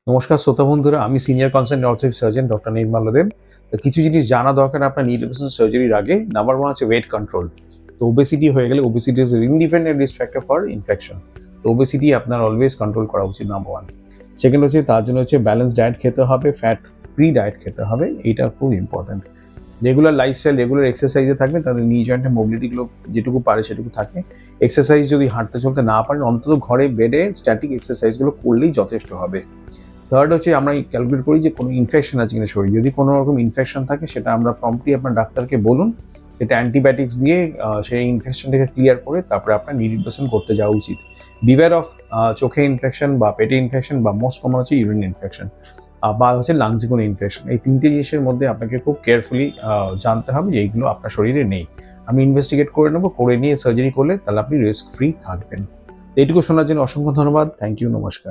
নমস্কার শ্রোতা বন্ধুরা, আমি senior concern orthopaedic surgeon doctor Nirmal Dev. তো কিছু জিনিস জানা দরকার আপনার নি রিপ্লেসমেন্ট সার্জারির আগে। নাম্বার 1 হচ্ছে ওয়েট কন্ট্রোল। তো ওবেসিটি হয়ে গেলে obesity is independent risk factor for infection. তো ওবেসিটি আপনার অলওয়েজ কন্ট্রোল করা উচিত নাম্বার 1। সেকেন্ড হচ্ছে তার জন্য হচ্ছে ব্যালেন্স ডায়েট খেতে হবে, ফ্যাট ফ্রি ডায়েট খেতে হবে। এইটা খুব ইম্পর্টেন্ট। রেগুলার লাইফস্টাইল, রেগুলার এক্সারসাইজে থাকবেন, তাদের নি জয়েন্টের মোবিলিটিগুলো যেটুকু পারে সেটুকু থাকে। এক্সারসাইজ যদি হাঁটতে চলতে না পারেন, অন্তত ঘরে বেডে স্ট্যাটিক এক্সারসাইজগুলো করলেই যথেষ্ট হবে। থার্ড হচ্ছে আমরা ক্যালকুলেট করি যে কোনো ইনফেকশন আছে কিনা শরীরে। যদি কোনো রকম ইনফেকশন থাকে সেটা আমরা প্রম্পটলি আপনার ডাক্তারকে বলুন, সেটা অ্যান্টিবায়োটিক্স দিয়ে সেই ইনফেকশনটাকে ক্লিয়ার করে তারপরে আপনার নি রিপ্লেসমেন্ট করতে যাওয়া উচিত। বিওয়্যার অফ চোখে ইনফেকশন বা পেটে ইনফেকশন বা মোস্ট কমন হচ্ছে ইউরিন ইনফেকশন বা হচ্ছে লাংসে কোনো ইনফেকশন। এই তিনটে জিনিসের মধ্যে আপনাকে খুব কেয়ারফুলি জানতে হবে যে এইগুলো আপনার শরীরে নেই। আমি ইনভেস্টিগেট করে নেবো, করে নিয়ে সার্জারি করলে তাহলে আপনি রিস্ক ফ্রি থাকবেন। এইটুকু শোনার জন্য অসংখ্য ধন্যবাদ। থ্যাংক ইউ, নমস্কার।